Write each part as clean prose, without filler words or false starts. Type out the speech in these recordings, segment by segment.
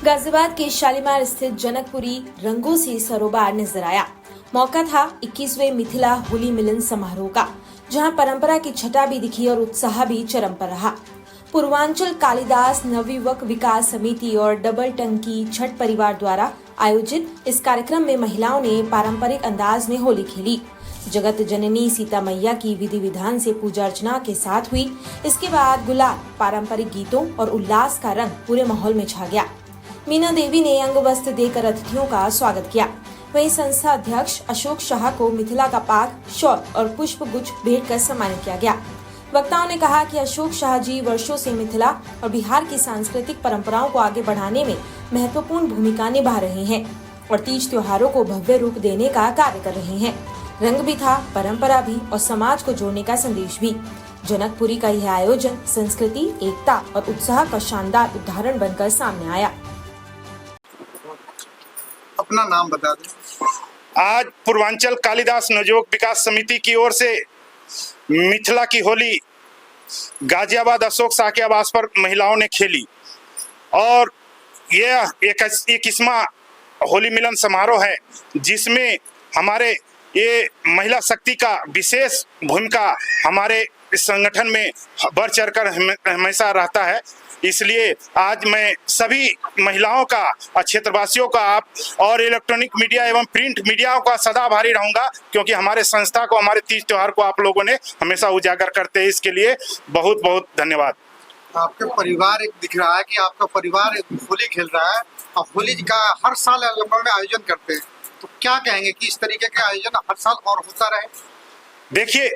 गाजियाबाद के शालीमार स्थित जनकपुरी रंगों से सरोबार नजर आया। मौका था 21वें मिथिला होली मिलन समारोह का, जहां परंपरा की छटा भी दिखी और उत्साह भी चरम पर रहा। पूर्वांचल कालिदास नवयुवक विकास समिति और डबल टंकी छठ परिवार द्वारा आयोजित इस कार्यक्रम में महिलाओं ने पारंपरिक अंदाज में होली खेली। जगत जननी सीता मैया की विधि विधान से पूजा अर्चना के साथ हुई। इसके बाद गुलाल, पारंपरिक गीतों और उल्लास का रंग पूरे माहौल में छा गया। मीना देवी ने अंग वस्त्र देकर अतिथियों का स्वागत किया। वहीं संस्था अध्यक्ष अशोक शाह को मिथिला का पाग, शॉल और पुष्प गुच्छ भेंट कर सम्मानित किया गया। वक्ताओं ने कहा कि अशोक शाह जी वर्षों से मिथिला और बिहार की सांस्कृतिक परंपराओं को आगे बढ़ाने में महत्वपूर्ण भूमिका निभा रहे हैं और तीज त्योहारों को भव्य रूप देने का कार्य कर रहे हैं। रंग भी था, परंपरा भी और समाज को जोड़ने का संदेश भी। जनकपुरी का यह आयोजन संस्कृति, एकता और उत्साह का शानदार उदाहरण बनकर सामने आया। अपना नाम बता दें। आज पूर्वांचल कालिदास नवयुवक विकास समिति की ओर से मिथिला की होली गाजियाबाद अशोक शाह के आवास पर महिलाओं ने खेली और यह 21वां होली मिलन समारोह है, जिसमें हमारे ये महिला शक्ति का विशेष भूमिका हमारे संगठन में बढ़ चढ़कर हमेशा रहता है। इसलिए आज मैं सभी महिलाओं का और क्षेत्रवासियों का आप और इलेक्ट्रॉनिक मीडिया एवं प्रिंट मीडिया का सदा आभारी रहूंगा, क्योंकि हमारे संस्था को, हमारे तीज त्योहार को आप लोगों ने हमेशा उजागर करते हैं। इसके लिए बहुत बहुत धन्यवाद। आपके परिवार एक दिख रहा है कि आपका परिवार होली खेल रहा है और होली का हर साल लगभग में आयोजन करते हैं, तो क्या कहेंगे कि इस तरीके के आयोजन हर साल और होता रहे? देखिए,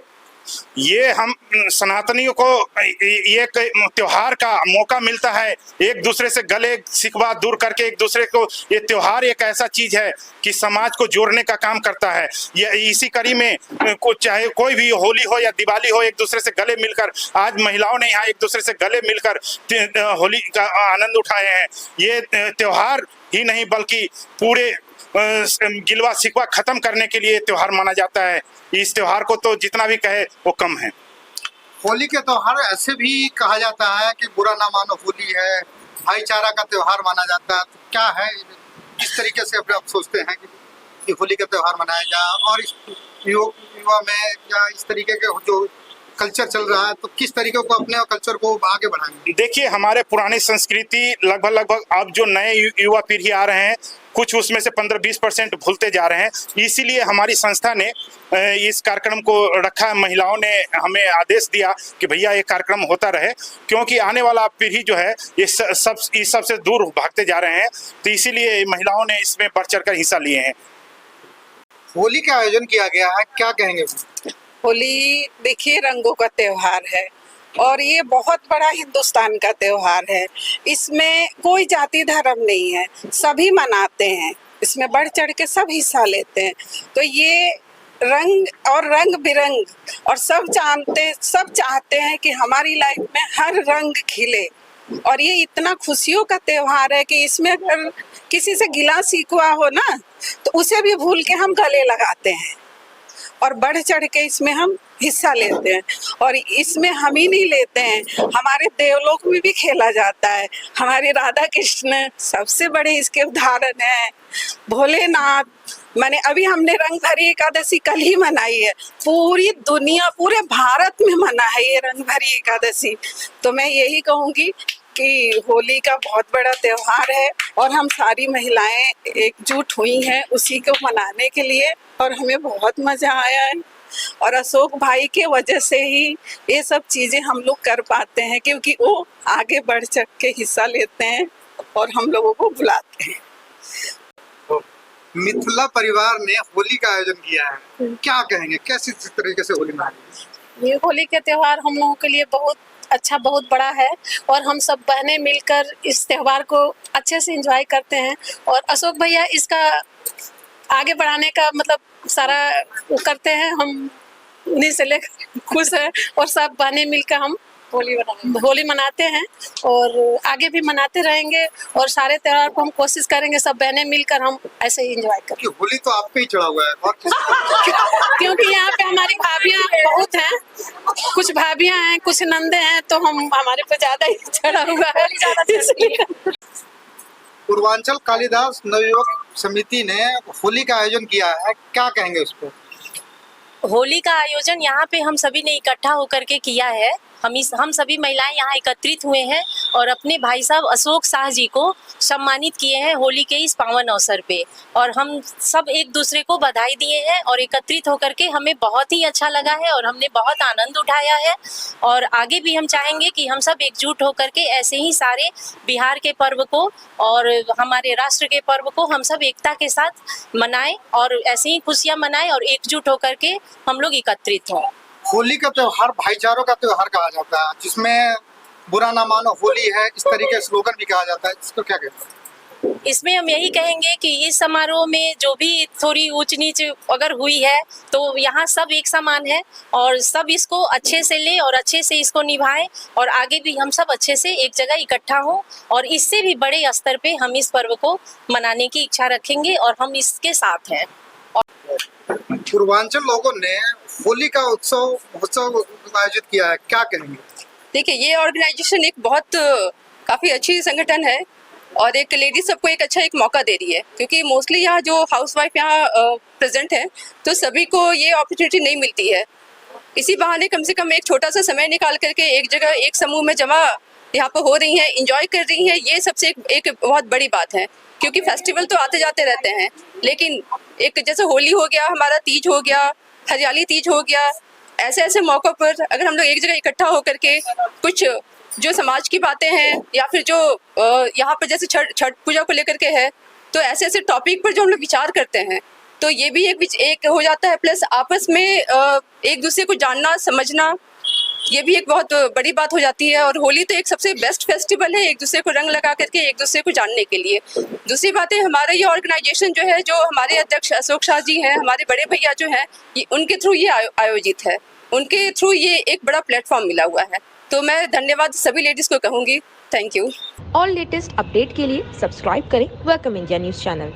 ये हम सनातनियों को एक त्योहार का मौका मिलता है, एक दूसरे से गले शिकवा दूर करके एक दूसरे को, ये त्योहार एक ऐसा चीज है कि समाज को जोड़ने का काम करता है। ये इसी कड़ी में चाहे कोई भी होली हो या दिवाली हो, एक दूसरे से गले मिलकर आज महिलाओं ने यहाँ एक दूसरे से गले मिलकर होली का आनंद उठाए हैं। ये त्योहार ही नहीं बल्कि पूरे गिलवा शिकवा खत्म करने के लिए त्योहार माना जाता है। इस त्योहार को तो जितना भी कहे वो कम है। होली के त्योहार ऐसे भी कहा जाता है कि बुरा ना मानो होली है, भाईचारा का त्योहार माना जाता है, तो क्या है इस तरीके से आप सोचते हैं कि होली का त्योहार मनाया जाए और इस युवा में या इस तरीके के जो कल्चर चल रहा है, तो किस तरीके को अपने कल्चर को आगे बढ़ाएंगे? देखिए, हमारे पुरानी संस्कृति लगभग अब जो नए युवा पीढ़ी आ रहे हैं, कुछ उसमें से 15-20% भूलते जा रहे हैं। इसीलिए हमारी संस्था ने इस कार्यक्रम को रखा। महिलाओं ने हमें आदेश दिया कि भैया ये कार्यक्रम होता रहे, क्योंकि आने वाला पीढ़ी जो है ये सब से दूर भागते जा रहे हैं, तो इसीलिए महिलाओं ने इसमें बढ़ चढ़कर हिस्सा लिए हैं। होली का आयोजन किया गया है, क्या कहेंगे? होली देखिए रंगों का त्योहार है और ये बहुत बड़ा हिंदुस्तान का त्योहार है। इसमें कोई जाति धर्म नहीं है, सभी मनाते हैं, इसमें बढ़ चढ़ के सब हिस्सा लेते हैं। तो ये रंग और रंग बिरंग और सब चाहते हैं कि हमारी लाइफ में हर रंग खिले, और ये इतना खुशियों का त्योहार है कि इसमें अगर किसी से गिला शिकवा हो ना, तो उसे भी भूल के हम गले लगाते हैं और बढ़ चढ़ के इसमें हम हिस्सा लेते हैं। और इसमें हम ही नहीं लेते हैं, हमारे देवलोक में भी खेला जाता है। हमारे राधा कृष्ण सबसे बड़े इसके उदाहरण हैं। भोलेनाथ, माने अभी हमने रंगभरी एकादशी कल ही मनाई है, पूरी दुनिया, पूरे भारत में मना है ये रंगभरी एकादशी। तो मैं यही कहूँगी कि होली का बहुत बड़ा त्योहार है और हम सारी महिलाएं एकजुट हुई हैं उसी को मनाने के लिए, और हमें बहुत मजा आया है। और अशोक भाई के वजह से ही ये सब चीजें हम लोग कर पाते हैं, क्योंकि वो आगे बढ़ चढ़ के हिस्सा लेते हैं और हम लोगों को बुलाते हैं। मिथिला परिवार ने होली का आयोजन किया है, क्या कहेंगे, कैसे तरीके से होली मनाएंगे? ये होली का त्योहार हम लोगों के लिए बहुत अच्छा, बहुत बड़ा है और हम सब बहनें मिलकर इस त्योहार को अच्छे से एंजॉय करते हैं। और अशोक भैया इसका आगे बढ़ाने का मतलब सारा वो करते हैं, हम उन्हीं से लेकर खुश हैं और सब बहनें मिलकर हम होली मनाते हैं और आगे भी मनाते रहेंगे। और सारे त्योहार को हम कोशिश करेंगे सब बहनें मिलकर हम ऐसे ही एंजॉय करें। होली तो आप पे ही चढ़ा हुआ है और क्योंकि यहाँ पे हमारी भाभियाँ बहुत हैं, कुछ भाभियाँ हैं, कुछ नंदे हैं, तो हम हमारे पे ज्यादा ही चढ़ा हुआ है। पूर्वांचल कालिदास नवयुवक समिति ने होली का आयोजन किया है, क्या कहेंगे उस पर? होली का आयोजन यहाँ पे हम सभी ने इकट्ठा होकर के किया है। हम सभी महिलाएं यहाँ एकत्रित हुए हैं और अपने भाई साहब अशोक शाह जी को सम्मानित किए हैं होली के इस पावन अवसर पे, और हम सब एक दूसरे को बधाई दिए हैं और एकत्रित होकर के हमें बहुत ही अच्छा लगा है और हमने बहुत आनंद उठाया है। और आगे भी हम चाहेंगे कि हम सब एकजुट होकर के ऐसे ही सारे बिहार के पर्व को और हमारे राष्ट्र के पर्व को हम सब एकता के साथ मनाएं और ऐसे ही खुशियाँ मनाएं और एकजुट होकर के हम लोग एकत्रित हों। होली का त्योहार भाईचारों का त्योहार कहा जाता है, जिसमें बुरा ना मानो होली है, इस तरीके स्लोगन भी कहा जाता है, इसको क्या कहते हैं? इसमें हम यही कहेंगे कि इस समारोह में जो भी थोड़ी ऊंच नीच अगर हुई है तो यहाँ सब एक समान है और सब इसको अच्छे से ले और अच्छे से इसको निभाएं और आगे भी हम सब अच्छे से एक जगह इकट्ठा हों और इससे भी बड़े स्तर पे हम इस पर्व को मनाने की इच्छा रखेंगे और हम इसके साथ हैं। पूर्वांचल लोगों ने होली का उत्सव आयोजित किया है, क्या कहेंगे? देखिए, ये ऑर्गेनाइजेशन एक बहुत काफ़ी अच्छी संगठन है और एक लेडीज सबको एक मौका दे रही है, क्योंकि मोस्टली यहाँ जो हाउसवाइफ यहाँ प्रेजेंट है तो सभी को ये अपॉर्चुनिटी नहीं मिलती है। इसी बहाने कम से कम एक छोटा सा समय निकाल करके एक जगह एक समूह में जमा यहाँ पर हो रही हैं, इंजॉय कर रही हैं, ये सबसे एक बहुत बड़ी बात है। क्योंकि फेस्टिवल तो आते जाते रहते हैं, लेकिन एक जैसे होली हो गया, हमारा तीज हो गया, हरियाली तीज हो गया, ऐसे ऐसे मौक़ों पर अगर हम लोग एक जगह इकट्ठा होकर के कुछ जो समाज की बातें हैं या फिर जो यहाँ पर जैसे छठ पूजा को लेकर के है, तो ऐसे ऐसे टॉपिक पर जो हम लोग विचार करते हैं तो ये भी एक हो जाता है। प्लस आपस में एक दूसरे को जानना समझना, ये भी एक बहुत बड़ी बात हो जाती है। और होली तो एक सबसे बेस्ट फेस्टिवल है एक दूसरे को रंग लगा करके एक दूसरे को जानने के लिए। दूसरी बात है, हमारा ये ऑर्गेनाइजेशन जो है, जो हमारे अध्यक्ष अशोक शाह जी हैं, हमारे बड़े भैया जो हैं, उनके थ्रू ये आयोजित है, उनके थ्रू ये एक बड़ा प्लेटफॉर्म मिला हुआ है। तो मैं धन्यवाद सभी लेडीज को कहूँगी। Thank you. और लेटेस्ट अपडेट के लिए सब्सक्राइब करें वेलकम इंडिया न्यूज चैनल।